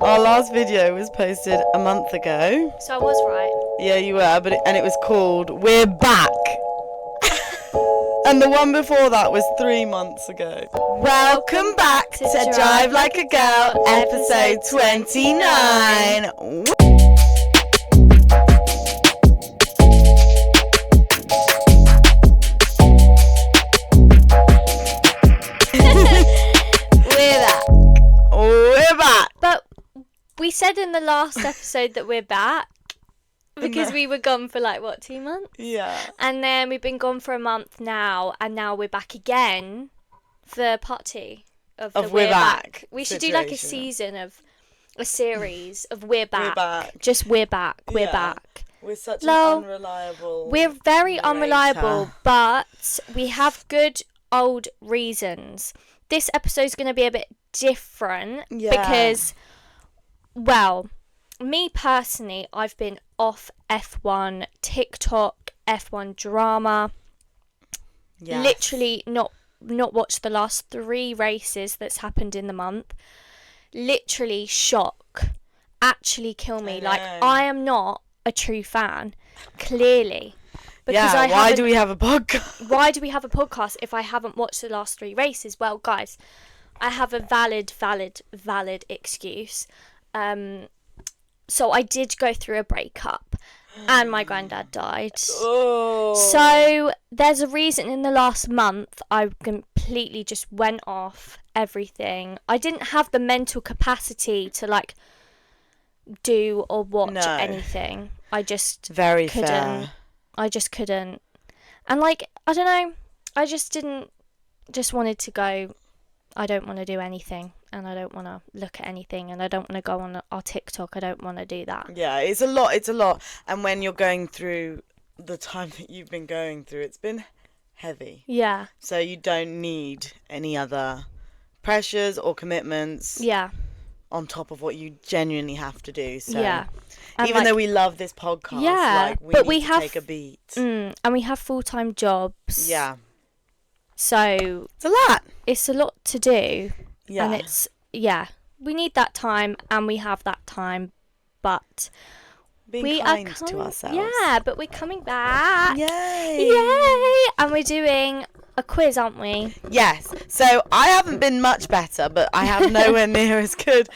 Our last video was posted a month ago. So I was right. Yeah, you were, and it was called We're Back. And the one before that was 3 months ago. Welcome back to Drive Like a Girl, episode 29. We're back. But we said in the last episode that we're back because we were gone for 2 months? Yeah. And then we've been gone for a month now, and now we're back again for part 2 of the We're Back. We should do a season of a series of We're Back. We're back. Just We're Back. We're back. We're such an unreliable. We're very narrator. Unreliable, but we have good old reasons. This episode's going to be a bit different because, me personally, I've been off F1 TikTok, F1 drama. Yes. Literally not watched the last 3 races that's happened in the month. Literally shock. Actually kill me. I am not a true fan, clearly. Because why do we have a podcast? Why do we have a podcast if I haven't watched the last 3 races? Well, guys, I have a valid excuse. So I did go through a breakup and my granddad died. Oh. So there's a reason in the last month I completely just went off everything. I didn't have the mental capacity to do or watch anything. I just couldn't. Fair. I just couldn't. And I don't know, I just wanted to go, I don't want to do anything, and I don't want to look at anything, and I don't want to go on our TikTok, I don't want to do that. Yeah, it's a lot. And when you're going through the time that you've been going through, it's been heavy. Yeah. So you don't need any other pressures or commitments. Yeah. On top of what you genuinely have to do. So yeah. Even though we love this podcast, we have to take a beat. And we have full-time jobs. Yeah. So it's a lot. It's a lot to do. Yeah. And we need that time, and we have that time, but we kind to ourselves. Yeah, but we're coming back. Yay! And we're doing a quiz, aren't we? Yes. So I haven't been much better, but I have nowhere near as good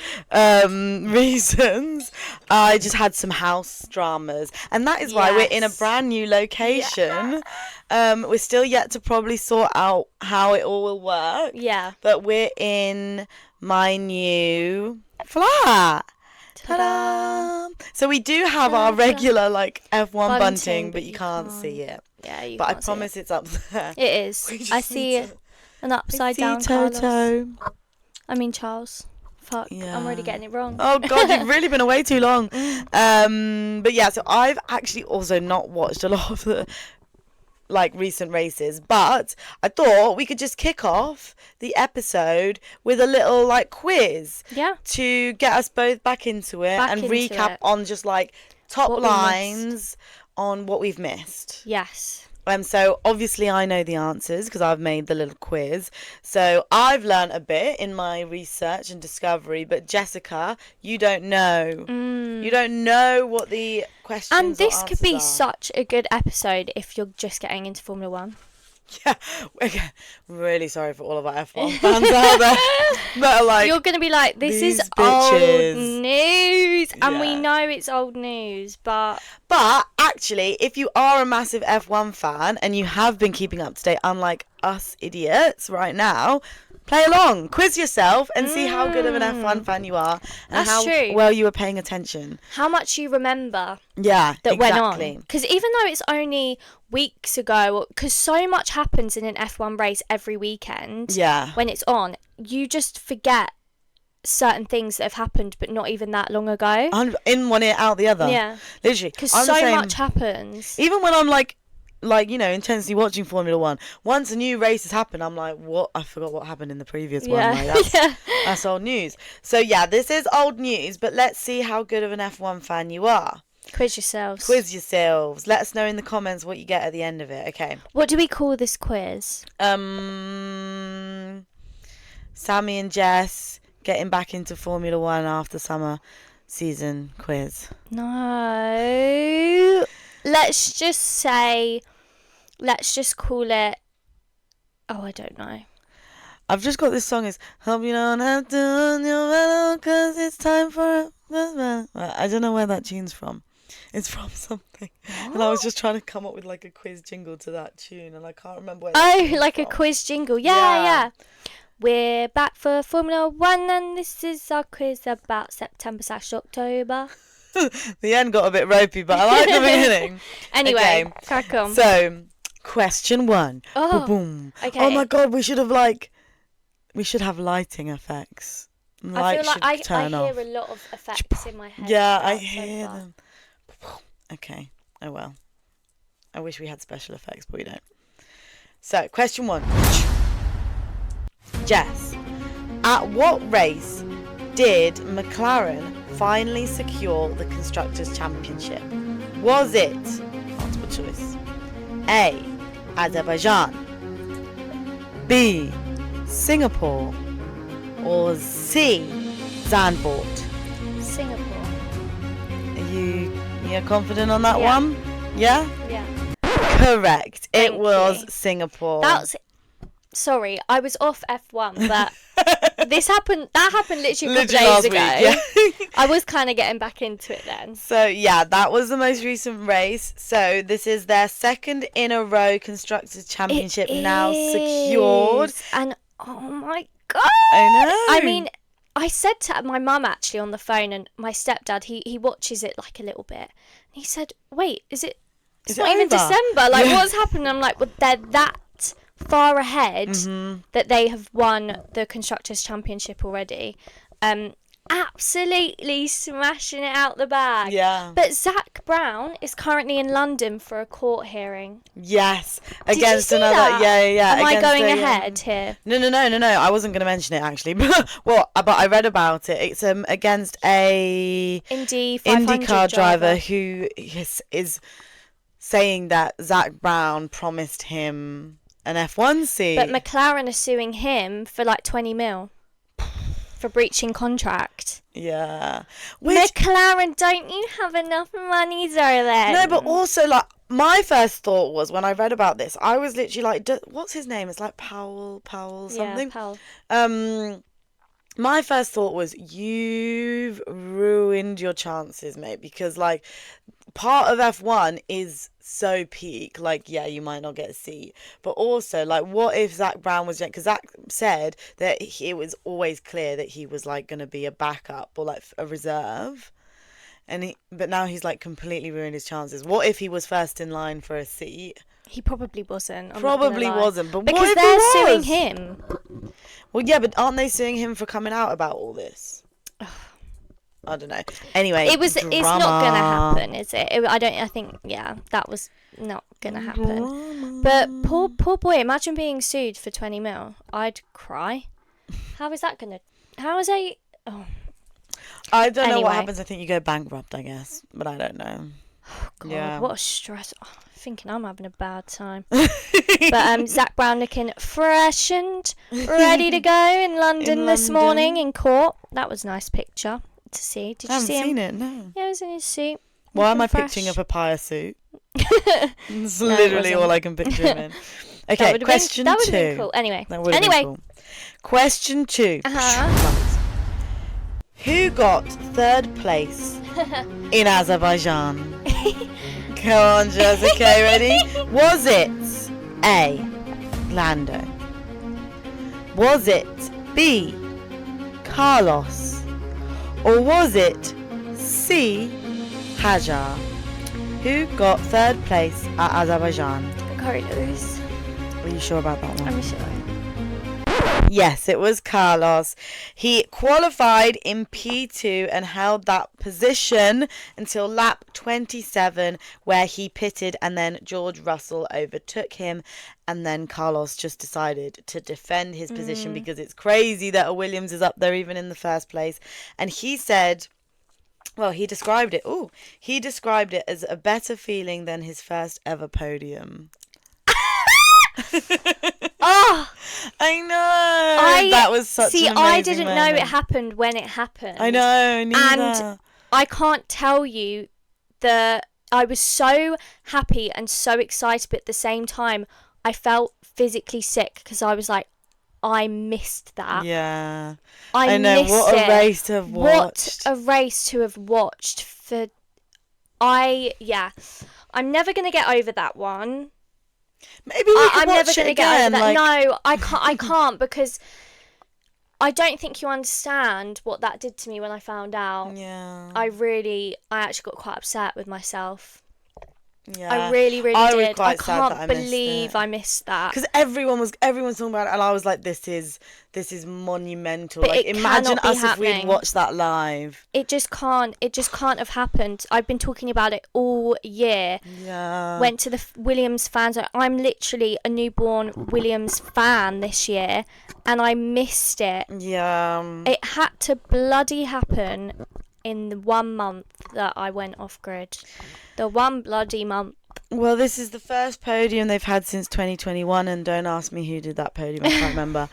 reasons. I just had some house dramas, and that is why we're in a brand new location. Yeah. We're still yet to probably sort out how it all will work. Yeah. But we're in my new flat. Ta-da! So we do have our regular F1 bunting, but you can't see it. Yeah, you but can't I promise it's up there. It is. I see an upside down Toto. I mean Charles. Fuck. Yeah. I'm already getting it wrong. Oh god, you've really been away too long. But yeah, so I've actually also not watched a lot of the recent races, but I thought we could just kick off the episode with a little quiz. Yeah. To get us both back into it and recap on just top lines on what we've missed. Yes. So obviously I know the answers because I've made the little quiz. So I've learned a bit in my research and discovery, but Jessica, you don't know. You don't know what the questions and this or could be are. Such a good episode if you're just getting into Formula 1. Yeah, I'm really sorry for all of our F1 fans out there that are you're going to be this is bitches. Old news, and we know it's old news, but actually, if you are a massive F1 fan and you have been keeping up to date, unlike us idiots right now, play along, quiz yourself, and see how good of an F1 fan you are, and true. Well you were paying attention. How much you remember. Yeah, that went on. Because even though it's only weeks ago, because so much happens in an F1 race every weekend. Yeah. When it's on, you just forget certain things that have happened, but not even that long ago. In one ear, out the other. Yeah. Literally. Because so much happens. Even when I'm intensely watching Formula 1, once a new race has happened, I'm like, what? I forgot what happened in the previous one. That's old news. So yeah, this is old news, but let's see how good of an F1 fan you are. Quiz yourselves. Let us know in the comments what you get at the end of it. Okay. What do we call this quiz? Sammy and Jess getting back into Formula One after summer season quiz? No. Let's just call it. Oh, I don't know. I've just got this song. It's hope you don't have to on your mellow, cause it's time for I don't know where that tune's from. It's from something. What? And I was just trying to come up with like a quiz jingle to that tune, and I can't remember where like from. a quiz jingle. Yeah. We're back for Formula One, and this is our quiz about September/October. The end got a bit ropey, but I like the beginning. Anyway, crack on. So, question 1. Oh, Boom. okay. Oh my god, we should have lighting effects. I feel like I turn hear off. a lot of effects in my head. Yeah, I hear them. Okay. Oh well. I wish we had special effects, but we don't. So, question 1. Jess, at what race did McLaren finally secure the Constructors' Championship? Was it, multiple choice, A, Azerbaijan, B, Singapore, or C, Zandvoort? Singapore. You're confident on that Yeah. one? Yeah? Yeah. Correct. It Thank was you. Singapore. Sorry, I was off F1, but that happened literally a couple Literally last days ago. week, yeah. I was kind of getting back into it then. So, yeah, that was the most recent race. So, this is their second in a row Constructors' Championship now secured. And, oh my God. I know. I mean, I said to my mum actually on the phone, and my stepdad, he watches it like a little bit. And he said, wait, it's not even over? December. Like, Yeah. what's happening? I'm like, well, they're that far ahead Mm-hmm. that they have won the Constructors' Championship already. Absolutely smashing it out the bag. Yeah. But Zach Brown is currently in London for a court hearing. Yes. Did you Against see another. that? Yeah. Am I against going a, ahead here? No. I wasn't going to mention it actually. Well, but I read about it. It's against a Indy 500 IndyCar driver who is saying that Zach Brown promised him an F1 seat. But McLaren are suing him for like 20 mil for breaching contract. Yeah. McLaren, don't you have enough money, darling? No, but also, like, my first thought was when I read about this, I was literally like, what's his name? It's like Powell something. Yeah, Powell. My first thought was, you've ruined your chances, mate, because, like, part of F1 is so peak. Like, yeah, you might not get a seat, but also, like, what if Zach Brown was, because Zach said that it was always clear that he was, like, going to be a backup or, like, a reserve, but now he's, like, completely ruined his chances. What if he was first in line for a seat? He probably wasn't. Probably wasn't, but because what if they're he suing was? him. Well, yeah, but aren't they suing him for coming out about all this? I don't know. Anyway, It's not gonna happen, is it? I think that was not gonna happen. But poor boy, imagine being sued for 20 mil. I'd cry. How is that? Oh. I don't know what Anyway. happens. I think you go bankrupt, I guess, but I don't know. God, Yeah. what a stress. Oh, thinking I'm having a bad time. But Zach Brown looking fresh and ready to go in London this morning in court. That was a nice picture to see. Did I you haven't see him? seen it, no. Yeah, he was in his suit. Why am I looking picturing a fresh. papaya suit? It's No, it literally all wasn't. I can picture him in. That Okay, would've question been, that 2. would have been cool. Anyway. That would've been cool. Question 2. Uh-huh. Who got third place in Azerbaijan? Come on, Jess. Okay, ready? Was it A, Lando? Was it B, Carlos? Or was it C, Hajar? Who got third place at Azerbaijan? Carlos. Are you sure about that one? I'm sure. Yes, it was Carlos. He qualified in P2 and held that position until lap 27, where he pitted and then George Russell overtook him. And then Carlos just decided to defend his position because it's crazy that a Williams is up there even in the first place. And he said, well, he described it. He described it as a better feeling than his first ever podium. Oh, I know. That was such an amazing I didn't know moment. it happened when it happened. I know, neither. And I can't tell you I was so happy and so excited, but at the same time, I felt physically sick because I was like, I missed that. Yeah. I know. missed What a it. race to have watched. What a race to have watched. I'm never going to get over that one. Maybe we could I'm watch never it going to again. get over that. No, I can't. I can't because I don't think you understand what that did to me when I found out. Yeah. I actually got quite upset with myself. Yeah. I really, really I did. was quite sad that I can't believe missed it. I missed that. Because everyone's talking about it, and I was like, "This is monumental." But like, it imagine cannot be us if we'd happening. watched that live. It just can't have happened. I've been talking about it all year. Yeah. Went to the Williams fan zone. I'm literally a newborn Williams fan this year, and I missed it. Yeah. It had to bloody happen in the 1 month that I went off grid. The one bloody month. Well, this is the first podium they've had since 2021, and don't ask me who did that podium. I can't remember.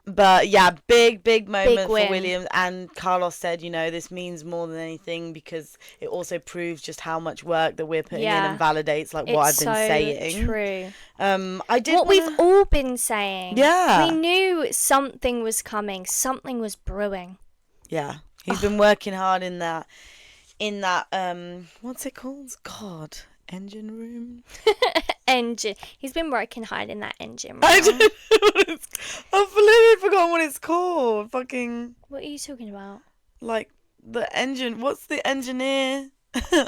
But yeah, big moment for Williams. And Carlos said, this means more than anything because it also proves just how much work that we're putting in and validates what I've been saying. It's so true. We've all been saying. Yeah. We knew something was coming. Something was brewing. Yeah. He's been working hard in that what's it called? God, engine room. Engine. He's been working hard in that engine room. I've literally forgotten what it's called. Fucking. What are you talking about? Like the engine. What's the engineer?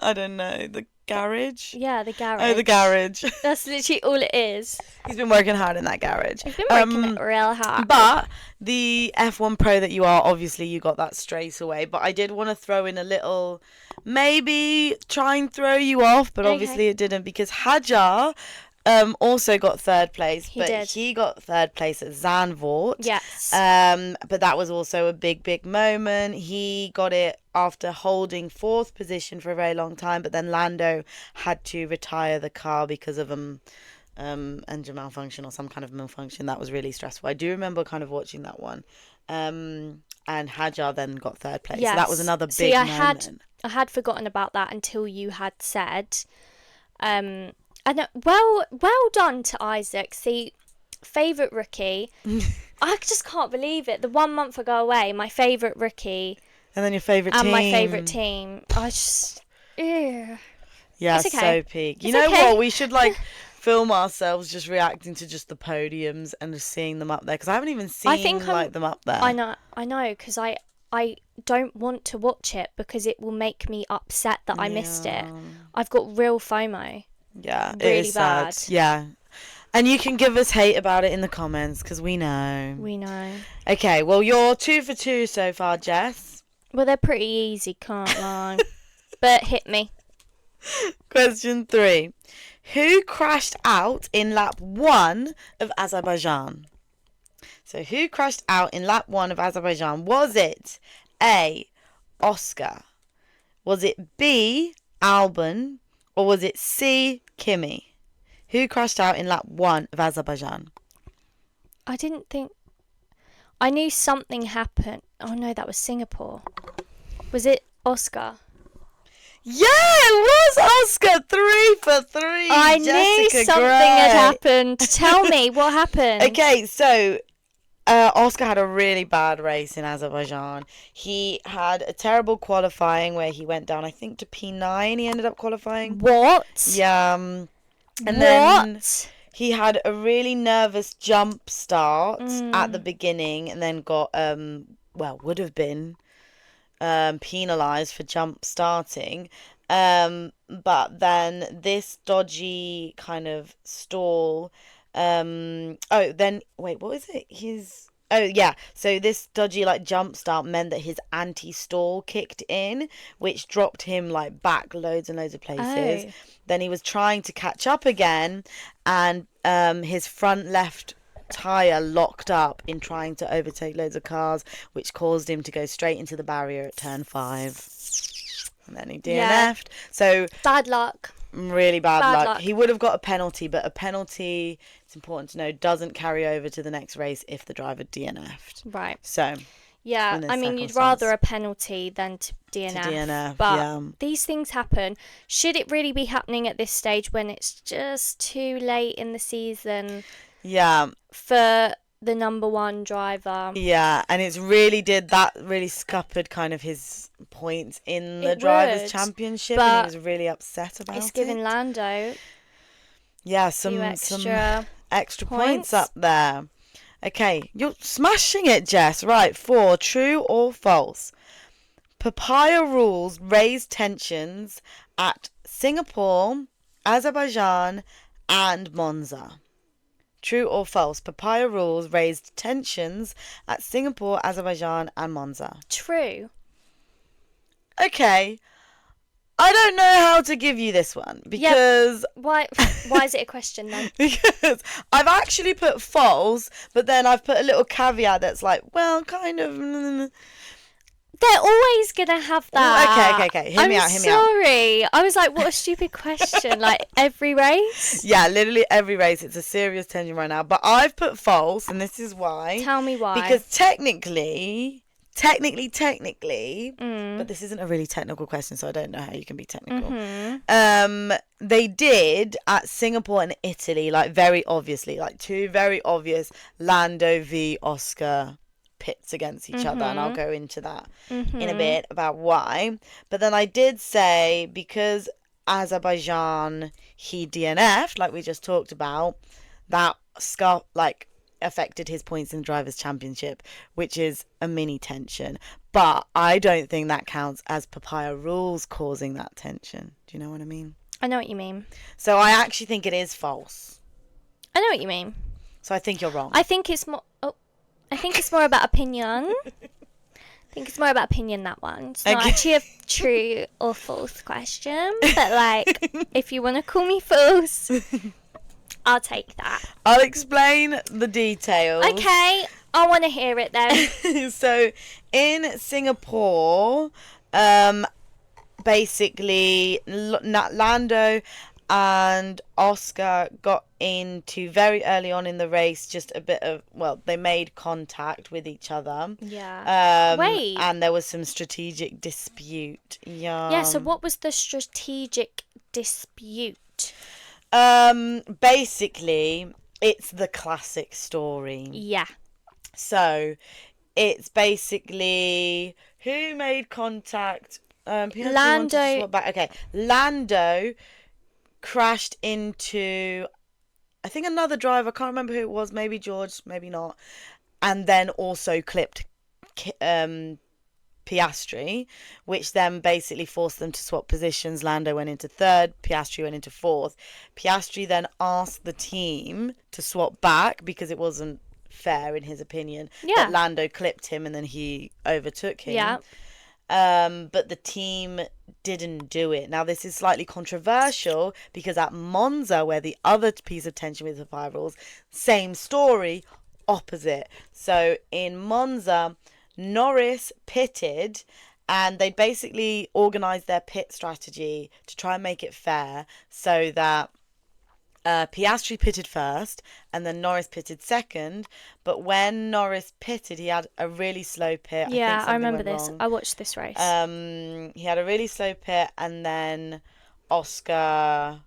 I don't know. The garage. Yeah, the garage. Oh, the garage. That's literally all it is. He's been working hard in that garage. He's been working real hard. But the F1 Pro that you are, obviously you got that straight away. But I did want to throw in a little, maybe try and throw you off, but obviously it didn't because Hadjar also got third place. He got third place at Zandvoort. Yes. But that was also a big moment. He got it after holding fourth position for a very long time, but then Lando had to retire the car because of engine malfunction or some kind of malfunction. That was really stressful. I do remember kind of watching that one. And Hadjar then got third place. Yes. So that was another big moment. I had forgotten about that until you had said. And well done to Isaac. See, favourite rookie. I just can't believe it. The 1 month ago away, my favourite rookie. And then your favourite team. And my favourite team. I just... Ew. Yeah, it's okay. So peak. You know what? We should film ourselves just reacting to just the podiums and just seeing them up there. Because I haven't even seen them up there. I know, because I don't want to watch it because it will make me upset that I missed it. I've got real FOMO. Yeah, really it is bad. Sad. Yeah. And you can give us hate about it in the comments because we know. We know. Okay, well, you're 2 for 2 so far, Jess. Well, they're pretty easy, can't lie. But hit me. Question 3. Who crashed out in lap 1 of Azerbaijan? So, who crashed out in lap 1 of Azerbaijan? Was it A, Oscar? Was it B, Albon? Or was it C, Kimi? Who crashed out in lap 1 of Azerbaijan? I didn't think... I knew something happened. Oh no, that was Singapore. Was it Oscar? Yeah, it was Oscar. 3 for 3. I knew something had happened. Tell me, what happened? Okay, so Oscar had a really bad race in Azerbaijan. He had a terrible qualifying where he went down, I think, to P9. He ended up qualifying. What? Yeah. And then he had a really nervous jump start at the beginning and then got, would have been penalised for jump starting. But then this dodgy kind of stall... what was it? So this dodgy jump start meant that his anti-stall kicked in, which dropped him back loads and loads of places. Then he was trying to catch up again, and his front left tyre locked up in trying to overtake loads of cars, which caused him to go straight into the barrier at turn 5. And then he DNF'd. So bad luck. Really bad luck. He would have got a penalty, but a penalty, to it's important to know, doesn't carry over to the next race if the driver DNF'd. Right. So, yeah, I mean, you'd rather a penalty than to DNF. But these things happen. Should it really be happening at this stage when it's just too late in the season? Yeah. For the number one driver. Yeah, and it's really scuppered kind of his points in the Drivers' Championship, and he was really upset about it. It's giving Lando some extra points up there. Okay, you're smashing it, Jess. Right, 4, true or false? Papaya rules raise tensions at Singapore, Azerbaijan, and Monza. True or false? Papaya rules raised tensions at Singapore, Azerbaijan, and Monza. True. Okay. I don't know how to give you this one because... Why is it a question then? Because I've actually put false, but then I've put a little caveat that's like, well, kind of... They're always going to have that. Okay. Hear me out. I'm sorry. I was like, what a stupid question. Like, every race? Yeah, literally every race. It's a serious tension right now. But I've put false, and this is why. Tell me why. Because technically, but this isn't a really technical question, so I don't know how you can be technical. Mm-hmm. They did at Singapore and Italy, like very obviously, like two very obvious Lando v Oscar pits against each other, and I'll go into that in a bit about why. But then I did say, because Azerbaijan he DNF'd, like we just talked about, that affected his points in the Drivers' Championship, which is a mini tension. But I don't think that counts as Papaya rules causing that tension. Do you know what I mean? I know what you mean. So I actually think it is false. I know what you mean. So I think you're wrong. I think it's more about opinion. That one. It's not actually a true or false question. But, like, if you want to call me false, I'll take that. I'll explain the details. Okay, I want to hear it then. So, in Singapore, basically, Lando and Oscar got into very early on in the race just a bit of, they made contact with each other. Yeah. Wait. And there was some strategic dispute. Yeah, so what was the strategic dispute? Basically, it's the classic story. Yeah. So, it's basically who made contact? Lando. Okay, Lando crashed into, I think, another driver. I can't remember who it was. Maybe George, maybe not. And then also clipped Piastri, which then basically forced them to swap positions. Lando went into third, Piastri went into fourth. Piastri then asked the team to swap back because it wasn't fair in his opinion that Lando clipped him and then he overtook him. Yeah. But the team didn't do it. Now, this is slightly controversial because at Monza, where the other piece of tension with the Papaya rules, same story, opposite. So in Monza, Norris pitted and they basically organised their pit strategy to try and make it fair so that Piastri pitted first and then Norris pitted second. But when Norris pitted, he had a really slow pit. Yeah, I remember this. I watched this race. He had a really slow pit and then Oscar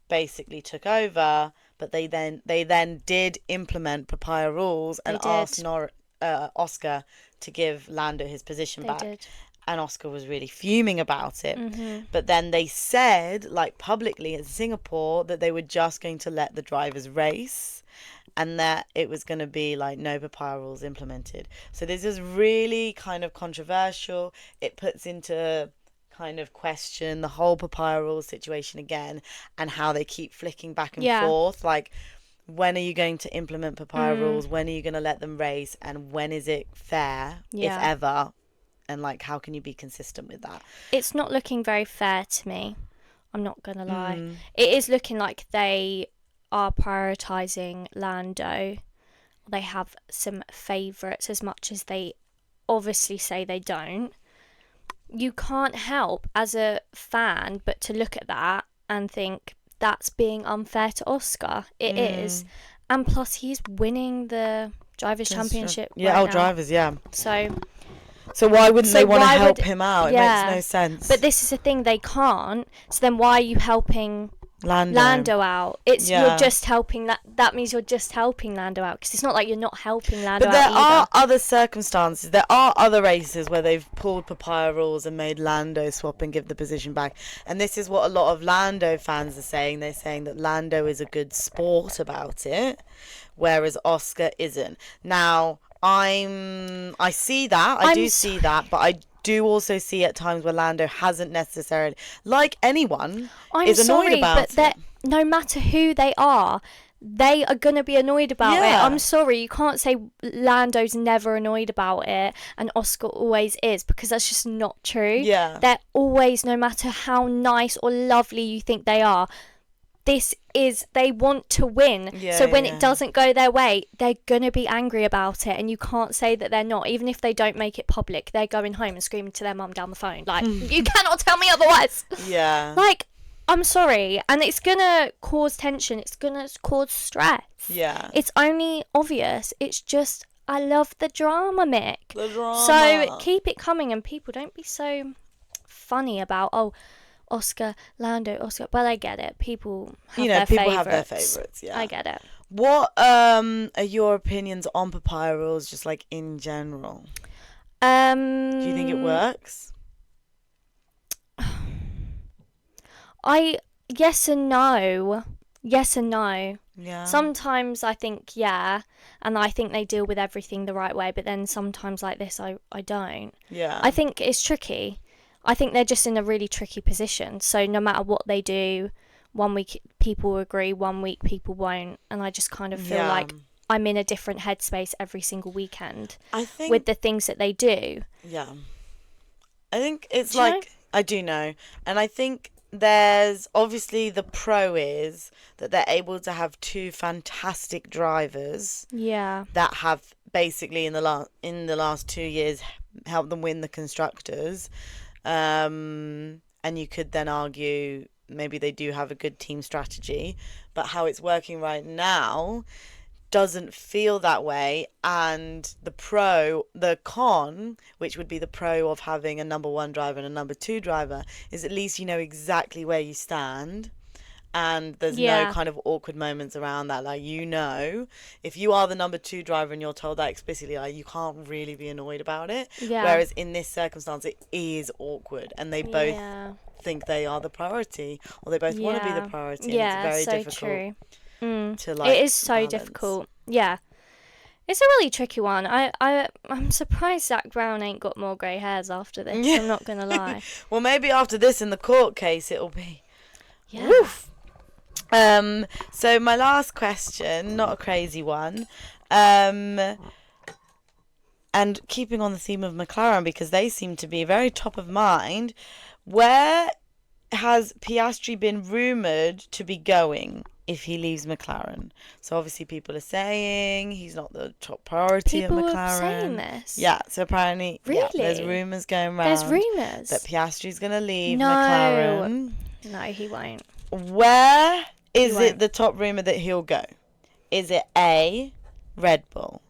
basically took over. But they then did implement Papaya rules and asked Oscar to give Lando his position back. Did. And Oscar was really fuming about it. Mm-hmm. But then they said, like publicly in Singapore, that they were just going to let the drivers race and that it was going to be like no Papaya rules implemented. So this is really kind of controversial. It puts into kind of question the whole Papaya rules situation again and how they keep flicking back and forth. Like, when are you going to implement Papaya rules? When are you going to let them race? And when is it fair, if ever? And, like, how can you be consistent with that? It's not looking very fair to me. I'm not going to lie. It is looking like they are prioritising Lando. They have some favourites as much as they obviously say they don't. You can't help as a fan but to look at that and think that's being unfair to Oscar. It is. And plus, he's winning the Drivers' Championship Yeah, right now. drivers, yeah. So why wouldn't they want to why help would- him out? yeah. It makes no sense. But this is the thing, they can't. So then why are you helping Lando out? It's Yeah. You're just helping that means you're just helping Lando out, because it's not like you're not helping Lando But there out either. are other circumstances. There are other races where they've pulled papaya rules and made Lando swap and give the position back. And this is what a lot of Lando fans are saying. They're saying that Lando is a good sport about it, whereas Oscar isn't. Now, I see that. I do see that, but I do also see at times where Lando hasn't necessarily, like anyone, is annoyed about but no matter who they are, they are going to be annoyed about it. Yeah. I'm sorry, you can't say Lando's never annoyed about it and Oscar always is, because that's just not true. Yeah. They're always, no matter how nice or lovely you think they are, they want to win. Yeah, so when yeah. it doesn't go their way, they're going to be angry about it, and you can't say that they're not. Even if they don't make it public, they're going home and screaming to their mum down the phone. Like, you cannot tell me otherwise. Yeah. Like, I'm sorry. And it's going to cause tension. It's going to cause stress. Yeah. It's only obvious. It's just, I love the drama, Mick. The drama. So keep it coming, and people, don't be so funny about, Oscar, Lando, Oscar. Well, I get it. People have their people favourites. have their favourites, yeah. I get it. What are your opinions on papaya rules, just like in general? Do you think it works? Yes and no. Yes and no. Yeah. Sometimes I think yeah, and I think they deal with everything the right way, but then sometimes like this I don't. Yeah. I think it's tricky. I think they're just in a really tricky position. So no matter what they do, 1 week people will agree, 1 week people won't, and I just kind of feel like I'm in a different headspace every single weekend I think with the things that they do. Yeah. I think it's Do you know? I do know. And I think there's obviously the pro is that they're able to have two fantastic drivers Yeah. that have basically in the last 2 years helped them win the constructors. And you could then argue maybe they do have a good team strategy, but how it's working right now doesn't feel that way. And the con, which would be the pro of having a number one driver and a number two driver, is at least you know exactly where you stand. And there's no kind of awkward moments around that. Like, if you are the number two driver and you're told that explicitly, like, you can't really be annoyed about it. Yeah. Whereas in this circumstance, it is awkward. And they both think they are the priority, or they both want to be the priority. Yeah, and it's very so difficult true. to, like, it is so balance. difficult. Yeah. It's a really tricky one. I'm surprised Zach Brown ain't got more grey hairs after this. Yeah. I'm not going to lie. Well, maybe after this in the court case, it'll be... Yeah. Woof. So my last question, not a crazy one, and keeping on the theme of McLaren, because they seem to be very top of mind, where has Piastri been rumoured to be going if he leaves McLaren? So obviously people are saying he's not the top priority People at McLaren. are saying this? Yeah, so apparently there's rumours going around. There's rumours? That Piastri's going to leave No. McLaren. No, he won't. Where is won't. it the top rumour that he'll go? Is it A, Red Bull?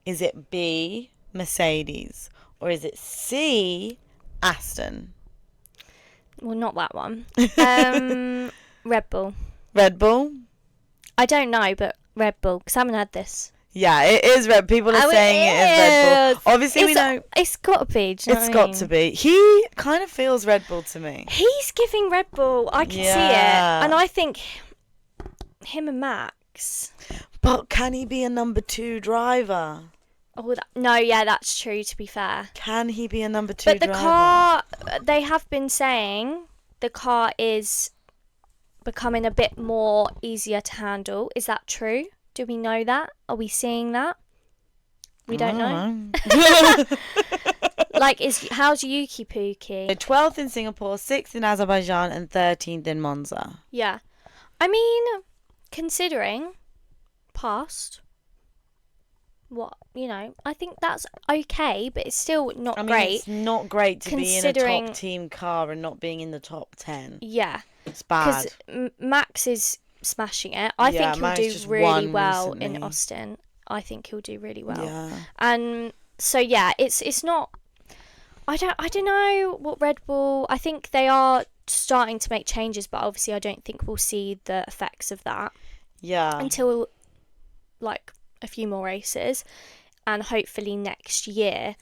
Is it B, Mercedes? Or is it C, Aston? Well, not that one. Red Bull. Red Bull? I don't know, but Red Bull, because I haven't had this. Yeah, it is Red. People are saying it is Red Bull. Obviously, we know It's got to be. Do you know it's what I got mean? to be. He kind of feels Red Bull to me. He's giving Red Bull. I can see it. Yeah. And I think him and Max. But can he be a number two driver? Oh, no, yeah, that's true, to be fair. Can he be a number two But the driver? car, they have been saying the car is becoming a bit more easier to handle. Is that true? Do we know that? Are we seeing that? We don't know. Like, how's Yuki Pookie? 12th in Singapore, 6th in Azerbaijan, and 13th in Monza. Yeah. I mean, considering past, I think that's okay, but it's still not great. It's not great to be in a considering- top team car and not being in the top 10. Yeah. It's bad. Because Max is smashing it. I think he'll Max do just really won well recently. in Austin. I think he'll do really well. Yeah. And so yeah, it's not. I don't know what Red Bull. I think they are starting to make changes, but obviously I don't think we'll see the effects of that until like a few more races, and hopefully next year.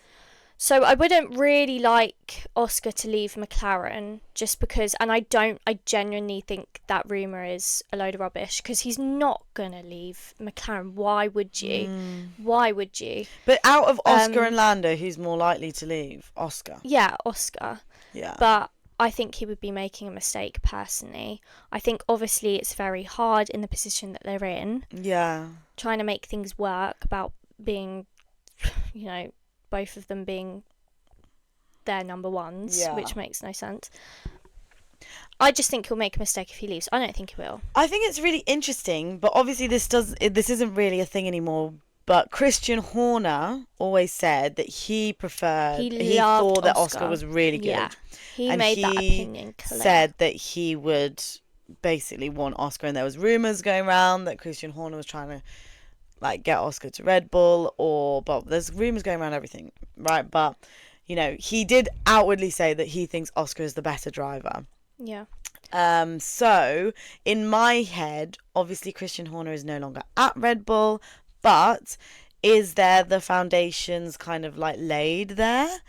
So I wouldn't really like Oscar to leave McLaren just because, and I genuinely think that rumour is a load of rubbish, because he's not going to leave McLaren. Why would you? Why would you? But out of Oscar and Lando, who's more likely to leave? Oscar. Yeah, Oscar. Yeah. But I think he would be making a mistake personally. I think obviously it's very hard in the position that they're in. Yeah. Trying to make things work about being, you know, both of them being their number ones, which makes no sense. I just think he'll make a mistake if he leaves. I don't think he will. I think it's really interesting, but obviously this isn't really a thing anymore. But Christian Horner always said that he thought that Oscar was really good. Yeah, he made that opinion clear. Said that he would basically want Oscar, and there was rumours going around that Christian Horner was trying to like get Oscar to Red Bull, but there's rumours going around everything, right? But you know, he did outwardly say that he thinks Oscar is the better driver. Yeah. So in my head, obviously Christian Horner is no longer at Red Bull, but is there the foundations kind of like laid there?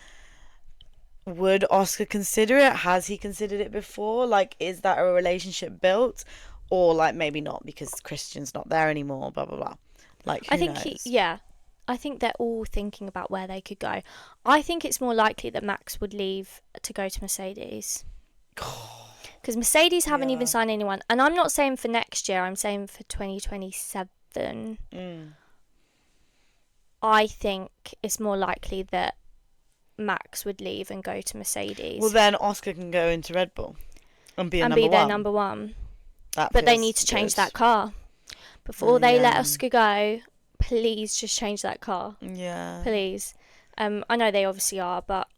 Would Oscar consider it? Has he considered it before? Like, is that a relationship built? Or like maybe not, because Christian's not there anymore, blah blah blah. Like, who knows? I think they're all thinking about where they could go. I think it's more likely that Max would leave to go to Mercedes. Because Mercedes haven't even signed anyone. And I'm not saying for next year, I'm saying for 2027. I think it's more likely that Max would leave and go to Mercedes. Well, then Oscar can go into Red Bull and be their number one. But they need to change that car. Before they let Oscar go, please just change that car. Yeah. Please. I know they obviously are, but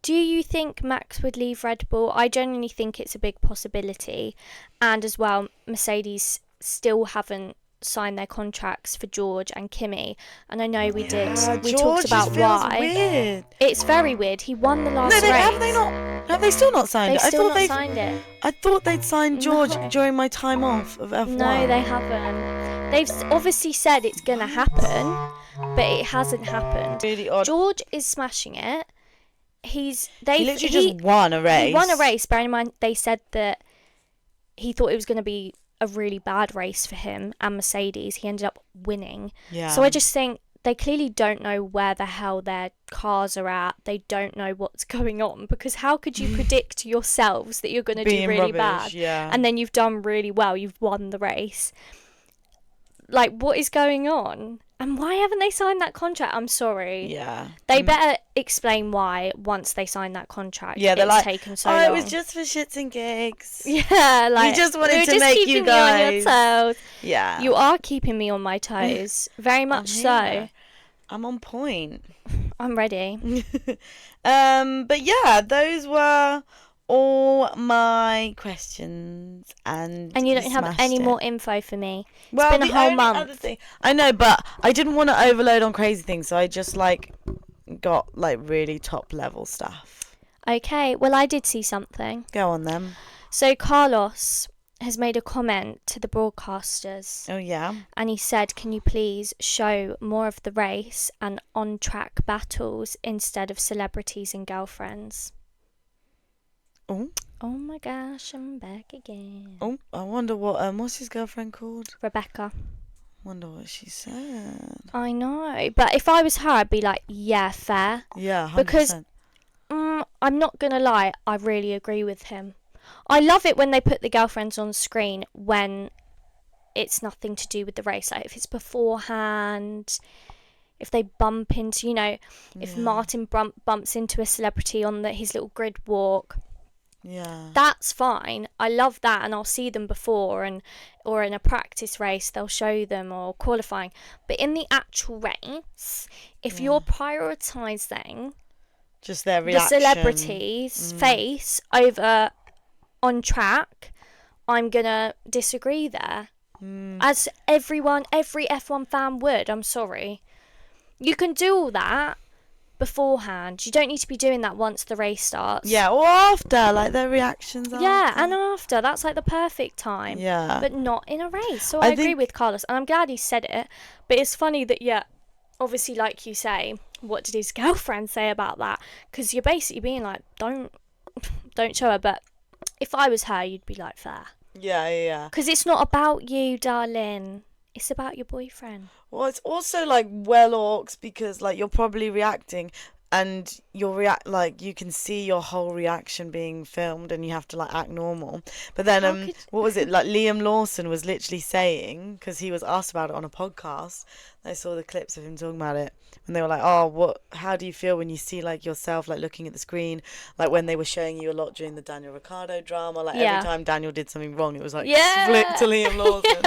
do you think Max would leave Red Bull? I genuinely think it's a big possibility. And as well, Mercedes still haven't signed their contracts for George and Kimi. And I know we talked about why. Weird. It's very weird. He won the last race. Have they not? Have they still not signed it? They've still not signed it. I thought they'd signed George during my time off of F1. No, they haven't. They've obviously said it's going to happen, but it hasn't happened. Really odd. George is smashing it. He literally just won a race. He won a race. Bearing in mind, they said that he thought it was going to be a really bad race for him and Mercedes. He ended up winning. Yeah. So I just think they clearly don't know where the hell their cars are at. They don't know what's going on, because how could you predict yourselves that you're going to do really bad? Yeah. And then you've done really well. You've won the race. Like, what is going on? And why haven't they signed that contract? I'm sorry. Yeah. They better explain why once they sign that contract. Yeah, they're it's like, taken so long. it was just for shits and gigs. Yeah, like, we just wanted to just make keeping you guys. Me on your toes. Yeah. You are keeping me on my toes. Very much so. I'm on point. I'm ready. But yeah, those were all my questions, and you don't have any more info for me. Well, it's been a whole month. Other thing, I know, but I didn't want to overload on crazy things, so I just got really top level stuff. Okay, well, I did see something. Go on then. So Carlos has made a comment to the broadcasters. Oh yeah. And he said, can you please show more of the race and on-track battles instead of celebrities and girlfriends? Oh my gosh, I'm back again. Oh, I wonder what's his girlfriend called? Rebecca. Wonder what she said. I know, but if I was her, I'd be like, yeah, fair. Yeah, 100%. Because I'm not gonna lie, I really agree with him. I love it when they put the girlfriends on screen when it's nothing to do with the race. Like if it's beforehand, if they bump into, if Martin bumps into a celebrity on his little grid walk. Yeah. That's fine. I love that, and I'll see them before, or in a practice race they'll show them, or qualifying. But in the actual race, if you're prioritising just their reaction, the celebrity's face over on track, I'm going to disagree there. As every F1 fan would. I'm sorry. You can do all that beforehand. You don't need to be doing that once the race starts. Yeah, or after, like their reactions after. Yeah, and after. That's like the perfect time. Yeah. But not in a race. So I agree with Carlos. And I'm glad he said it. But it's funny that, yeah, obviously, like you say, what did his girlfriend say about that? Because you're basically being like, don't show her. But if I was her, you'd be like, fair. Yeah. Because it's not about you, darling. It's about your boyfriend. Well, it's also like well orcs because like you're probably reacting and you can see your whole reaction being filmed and you have to like act normal. But then what was it, like Liam Lawson was literally saying, because he was asked about it on a podcast, I saw the clips of him talking about it, and they were like, how do you feel when you see like yourself like looking at the screen, like when they were showing you a lot during the Daniel Ricciardo drama, like every time Daniel did something wrong it was like flick to Liam Lawson.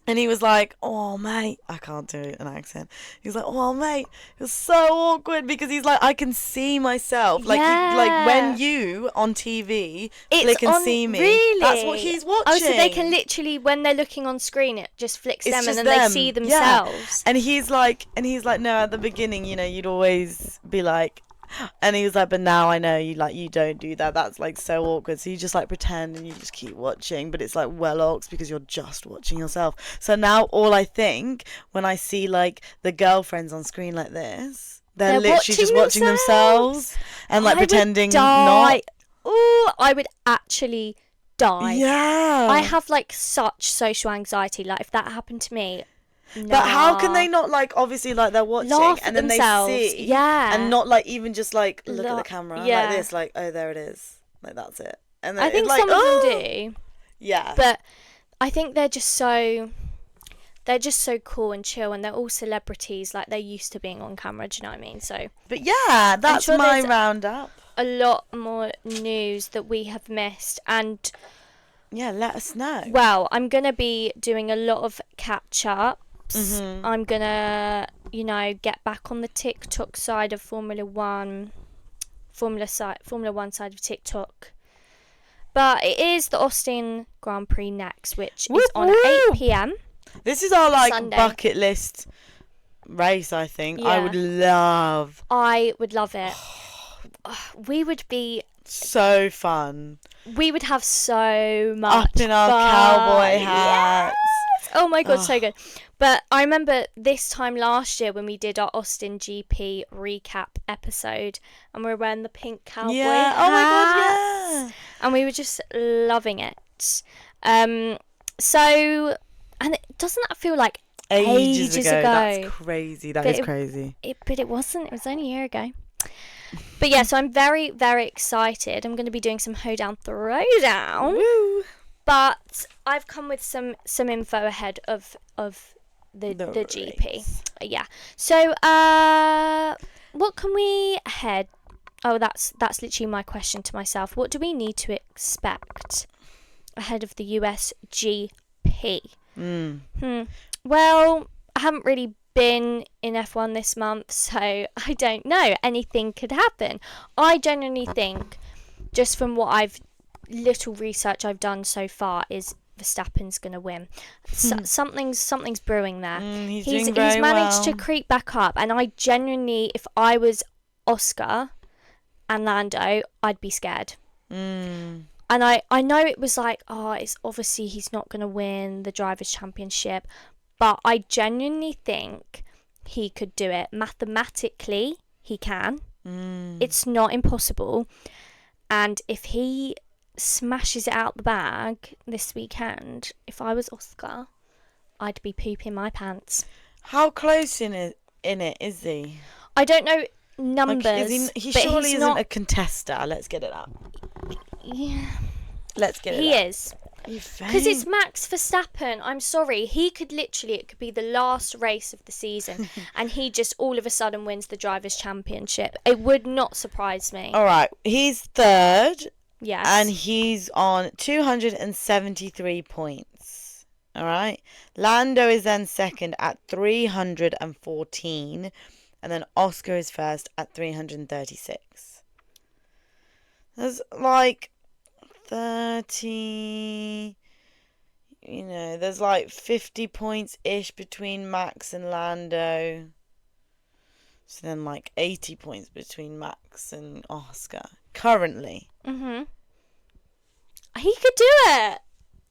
And he was like, oh, mate, I can't do an accent. He was like, oh, mate, it was so awkward because he's like, I can see myself. Like, like when you on TV flick and see me, really? That's what he's watching. Oh, so they can literally, when they're looking on screen, it just flicks them and then they see themselves. Yeah. And he's like, no, at the beginning, you know, you'd always be like, and he was like, but now I know you don't do that. That's like so awkward. So you just like pretend and you just keep watching, but it's like well orcs because you're just watching yourself. So now all I think when I see like the girlfriends on screen like this, they're literally just watching themselves and like pretending not. Ooh, I would actually die. Yeah. I have like such social anxiety. Like if that happened to me. Nah. But how can they not like obviously like they're watching and then themselves. They see and not like even just like look at the camera like this, like, oh, there it is, like that's it. And then I think like, some of them do. Yeah. But I think they're just so cool and chill, and they're all celebrities, like they're used to being on camera, do you know what I mean? So but yeah, that's my roundup. A lot more news that we have missed, and yeah, let us know. Well, I'm gonna be doing a lot of catch up. I'm gonna, get back on the TikTok side of Formula One side of TikTok. But it is the Austin Grand Prix next, which is on at 8 p.m. This is our like Sunday. Bucket list race, I think. Yeah. I would love it. We would be so fun. We would have so much up in our cowboy hats. Yes! Oh my god, so good. But I remember this time last year when we did our Austen GP recap episode and we were wearing the pink cowboy hats. Oh my god, yeah. And we were just loving it. So, and doesn't that feel like ages ago? That's crazy. That is crazy. But it wasn't. It was only a year ago. But yeah, so I'm very, very excited. I'm going to be doing some hoedown throwdown. Woo. But I've come with some info ahead of the GP. Yeah. So what can we head? Oh, that's literally my question to myself. What do we need to expect ahead of the US GP? Well, I haven't really been in F1 this month, so I don't know. Anything could happen. I genuinely think, just from what little research I've done so far, is Verstappen's going to win. Something's brewing there. He's managed to creep back up, and I genuinely, if I was Oscar and Lando, I'd be scared. And I know it was like, it's obviously he's not going to win the Drivers' Championship, but I genuinely think he could do it. Mathematically, he can. It's not impossible. And if he smashes it out the bag this weekend, if I was Oscar, I'd be pooping my pants. How close in it is he? I don't know numbers. Like, he surely isn't a contester. Let's get it up. Yeah. Let's get it up. He is. Because it's Max Verstappen. I'm sorry. It could be the last race of the season and he just all of a sudden wins the Drivers' Championship. It would not surprise me. All right. He's third. Yes. And he's on 273 points. All right. Lando is then second at 314. And then Oscar is first at 336. There's like 30. There's like 50 points-ish between Max and Lando. So then like 80 points between Max and Oscar. Currently. Mhm. He could do it.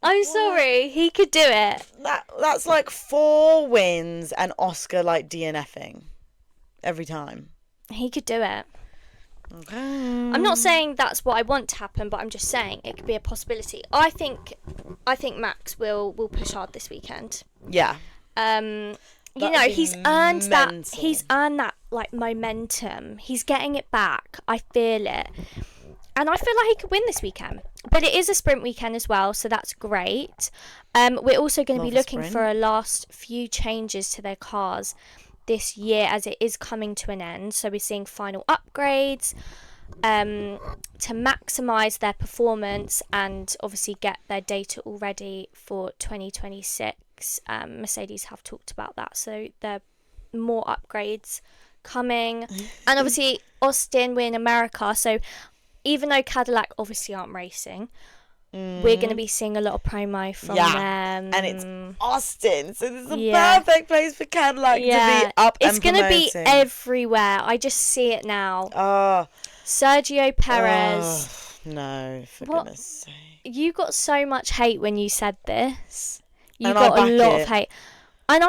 I'm sorry, he could do it. That's like 4 wins and Oscar like DNFing every time. He could do it. Okay. I'm not saying that's what I want to happen, but I'm just saying it could be a possibility. I think Max will push hard this weekend. Yeah. He's earned that. mental. He's earned that like momentum. He's getting it back. I feel it, and I feel like he could win this weekend. But it is a sprint weekend as well, so that's great. We're also going to be looking for a last few changes to their cars this year, as it is coming to an end. So we're seeing final upgrades to maximise their performance and obviously get their data all ready for 2026. Mercedes have talked about that, so there are more upgrades coming. And obviously Austin, we're in America, so even though Cadillac obviously aren't racing, we're going to be seeing a lot of promo from them. And it's Austin, so this is a perfect place for Cadillac to be up it's and gonna be promoting. everywhere. I just see it now. Sergio Perez. No, for goodness sake. You got so much hate when you said this. You And got I a back lot it. of hate. And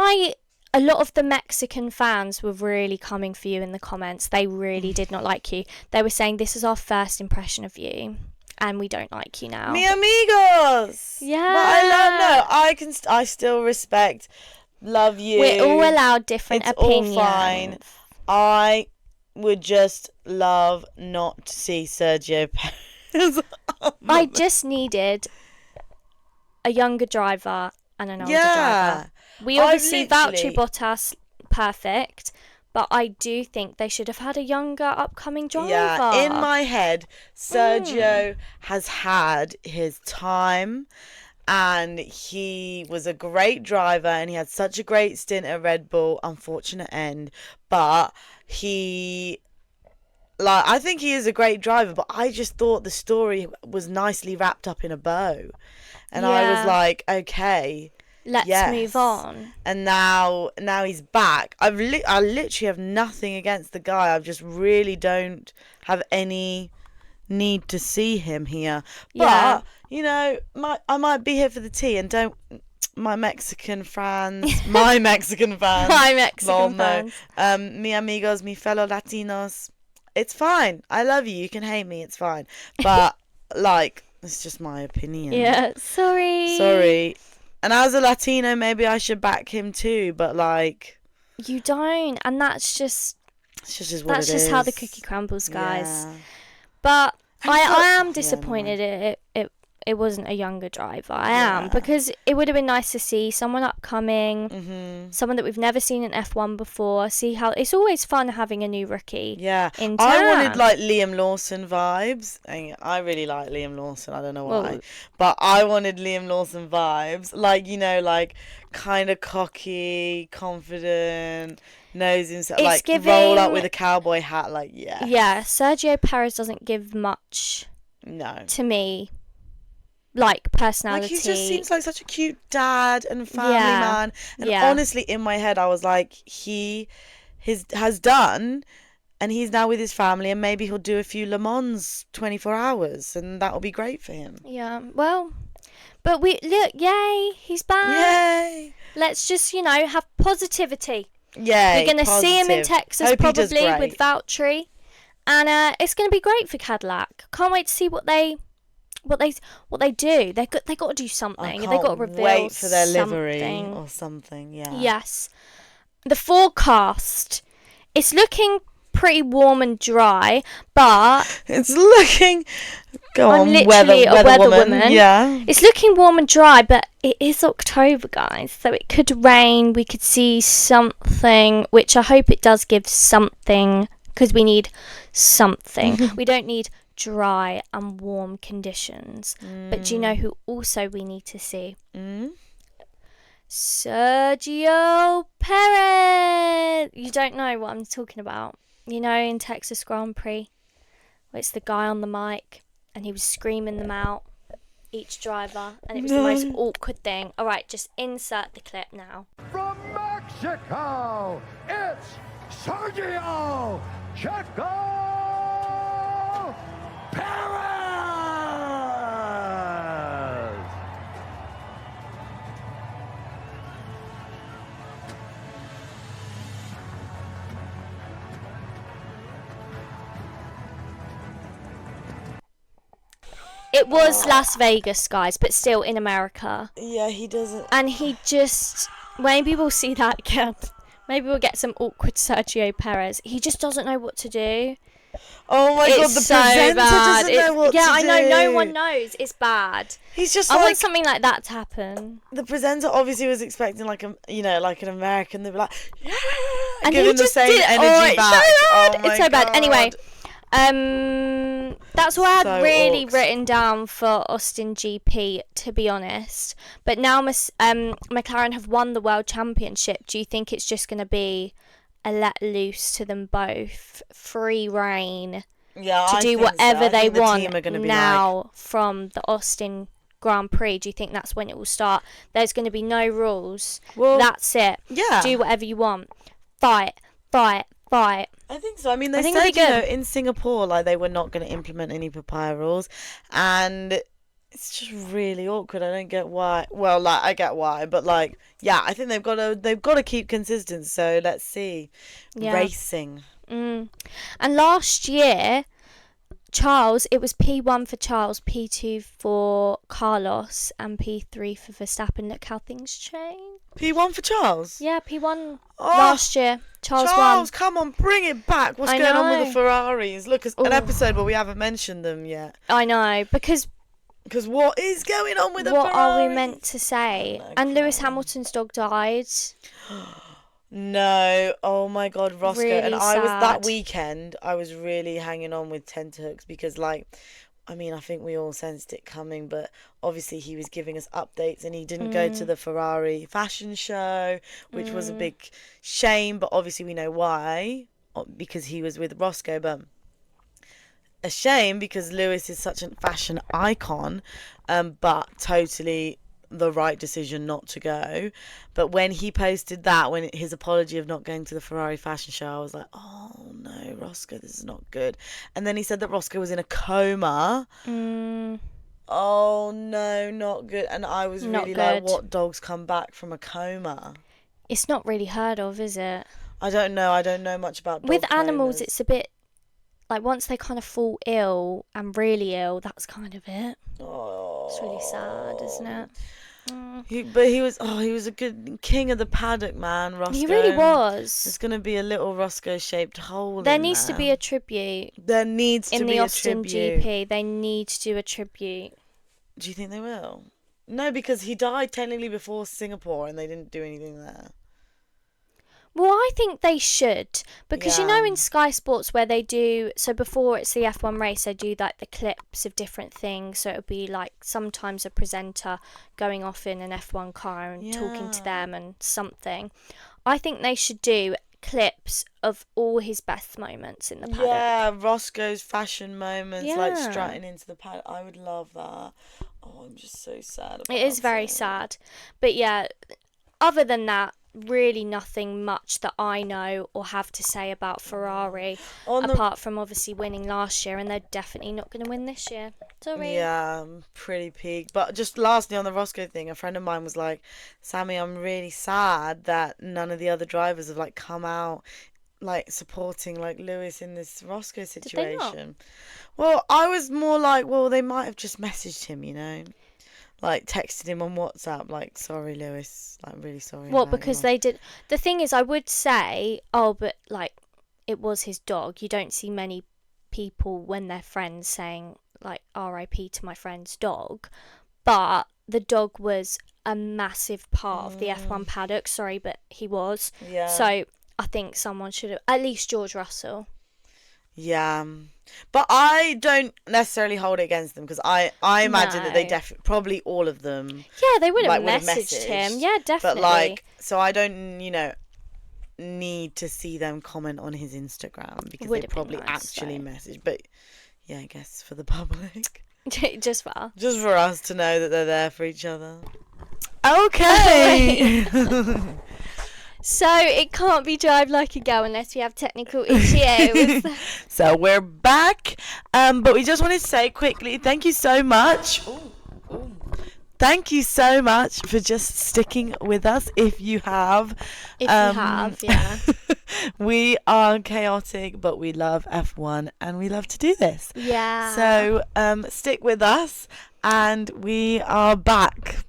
a lot of the Mexican fans were really coming for you in the comments. They really did not like you. They were saying, this is our first impression of you, and we don't like you now. Mi amigos. Yeah. But I still respect, love you. We're all allowed different opinions. All fine. I would just love not to see Sergio Perez. I just needed a younger driver and an older driver. We obviously Valtteri Bottas, perfect, but I do think they should have had a younger upcoming driver. Yeah, in my head, Sergio has had his time, and he was a great driver, and he had such a great stint at Red Bull. Unfortunate end, but I think he is a great driver, but I just thought the story was nicely wrapped up in a bow, and I was like, okay. Let's move on. And now he's back. I literally have nothing against the guy. I just really don't have any need to see him here. But I might be here for the tea, and don't my Mexican fans, mi Mexican fans, mi amigos, mi fellow Latinos. It's fine. I love you. You can hate me. It's fine. But it's just my opinion. Yeah. Sorry. And as a Latino, maybe I should back him too, but you don't, and that's just how the cookie crumbles, guys. Yeah. But I am disappointed it wasn't a younger driver. I am, because it would have been nice to see someone upcoming, someone that we've never seen in F1 before. See how it's always fun having a new rookie. Yeah, in town. I wanted Liam Lawson vibes. I really like Liam Lawson. I don't know why, but I wanted Liam Lawson vibes. Kind of cocky, confident, knows himself. Roll up with a cowboy hat. Yeah, Sergio Perez doesn't give much. No. To me. Personality. He just seems like such a cute dad and family man. And honestly, in my head, I was like, he has done, and he's now with his family, and maybe he'll do a few Le Mans 24 hours, and that'll be great for him. Yeah, well, but yay, he's back. Yay. Let's just, have positivity. Yeah, we're going to see him in Texas probably with Valtteri, and it's going to be great for Cadillac. Can't wait to see what they do. They got to do something. They got to reveal wait for their something. livery or something. Yeah. Yes. The forecast. It's looking pretty warm and dry, but it's looking. Go I'm on, literally a weather woman. Yeah. It's looking warm and dry, but it is October, guys, so it could rain. We could see something, which I hope it does give something, because we need something. We don't need dry and warm conditions. But do you know who also we need to see? Sergio Perez. You don't know what I'm talking about. In Texas Grand Prix, where it's the guy on the mic and he was screaming them out. each driver, and it was the most awkward thing. All right, just insert the clip now. From Mexico, it's Sergio Checo Perez! It was Las Vegas, guys, but still in America. Yeah, he doesn't. And he just, maybe we'll see that again. Maybe we'll get some awkward Sergio Perez. He just doesn't know what to do. Oh my god, the so presenter bad. doesn't know what to do. Yeah, I know. No one knows. It's bad. He's just I like want something like that to happen. the presenter. Obviously, was expecting like a like an American. They'd be like, yeah, And give he him the just same did. energy back. Oh my It's so bad. God. Anyway, that's what I had So really awks. written down for Austen GP, to be honest. But now McLaren have won the World Championship. Do you think it's just going to be a let loose to them both, free reign Yeah, to I do think so. whatever I they think the want team are gonna be now from the Austin Grand Prix? Do you think that's when it will start? There's going to be no rules. Well, That's it. yeah. Do whatever you want. Fight, fight, fight. I think so. I mean, they I think it'll said, be you know, good. in Singapore, like, they were not going to implement any papaya rules. And it's just really awkward. I don't get why. Well, like, I get why. But, like, yeah, I think they've got to keep consistent. So, let's see. Yeah. Racing. And last year, Charles, it was P1 for Charles, P2 for Carlos, and P3 for Verstappen. Look how things change. P1 for Charles? Yeah, P1 Oh, last year. Charles won. come on, bring it back. What's I going on with know. the Ferraris? Look, it's an Ooh. episode where we haven't mentioned them yet. I know, because Because what is going on with the what Ferraris? are we meant to say? Oh, And Lewis okay. Hamilton's dog died. No, oh my god, Roscoe. Really And I was that sad. weekend, I was really hanging on with tenterhooks because, like, I mean, I think we all sensed it coming, but obviously he was giving us updates and he didn't go to the Ferrari fashion show, which was a big shame, but obviously we know why, because he was with Roscoe, but a shame because Lewis is such a fashion icon, but totally the right decision not to go. But when he posted that, when his apology of not going to the Ferrari fashion show, I was like, oh no, Roscoe, this is not good. And then he said that Roscoe was in a coma. Oh no, not good. And I was Not really like, good. what dogs come back from a coma? It's not really heard of, is it? I don't know much about dog With animals, comas. it's a bit like once they kind of fall ill and really ill, that's kind of it. Oh. It's really sad, isn't it? He was a good king of the paddock, man, Roscoe. He really There's was. going to be a little Roscoe-shaped hole There in needs to there. be a tribute There needs to in be the a Austin tribute. GP. They need to do a tribute. Do you think they will? No, because he died technically before Singapore and they didn't do anything there. Well, I think they should, because you know Yeah. in Sky Sports where they do, so before it's the F1 race, they do like the clips of different things. So it would be like sometimes a presenter going off in an F1 car and talking to Yeah. them and something. I think they should do clips of all his best moments in the paddock. Yeah, Roscoe's fashion moments, like Yeah. strutting into the paddock. I would love that. Oh, I'm just so sad about It is very sad. But yeah, other than that, really nothing much that I know or have to say about Ferrari, On the- apart from obviously winning last year, and they're definitely not going to win this year. Sorry. Yeah, pretty peak. But just lastly on the Roscoe thing, a friend of mine was like, Sammy, I'm really sad that none of the other drivers have like come out like supporting like Lewis in this Roscoe they not? situation. Well, I was more like, well, they might have just messaged him, you know, like texted him on WhatsApp, like, sorry, Lewis, like, really sorry. What, about because your-" they did. The thing is, I would say, oh, but like, it was his dog. You don't see many people when they're friends saying, like, RIP to my friend's dog. But the dog was a massive part of the F1 paddock. Sorry, but he was. Yeah. So I think someone should have, at least George Russell. Yeah, but I don't necessarily hold it against them because I imagine that they No. probably all of them Yeah, they would have like, would have messaged him. messaged, Yeah, definitely. but like, so I don't, you know, need to see them comment on his Instagram because Would they have been probably nice, actually though. message. But yeah, I guess for the public. Just for us. Just for us to know that they're there for each other. Okay. So it can't be Drive Like a Girl unless we have technical issues. So we're back. But we just wanted to say quickly, thank you so much. Thank you so much for just sticking with us. If you have. Yeah. We are chaotic, but we love F1 and we love to do this. Yeah. So stick with us, and we are back.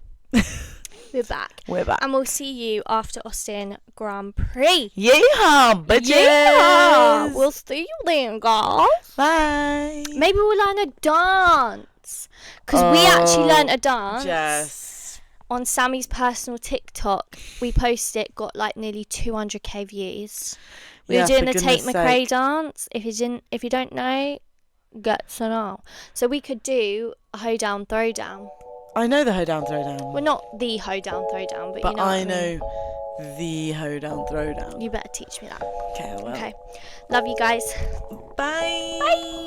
We're back. We're back. And we'll see you after Austin Grand Prix. Yeehaw! But Yeah. We'll see you then, guys. Bye. Maybe we'll learn a dance. Because we actually learned a dance. Yes. On Sammy's personal TikTok. We posted it, got like nearly 200k views. We were doing the Tate McRae dance. If you don't know, get to know. So we could do a hoedown throwdown. I know the hoedown throwdown. Well, not the hoedown throwdown, but you know. I know the hoedown throwdown. You better teach me that. Okay, I will. Okay. Love you guys. Bye. Bye.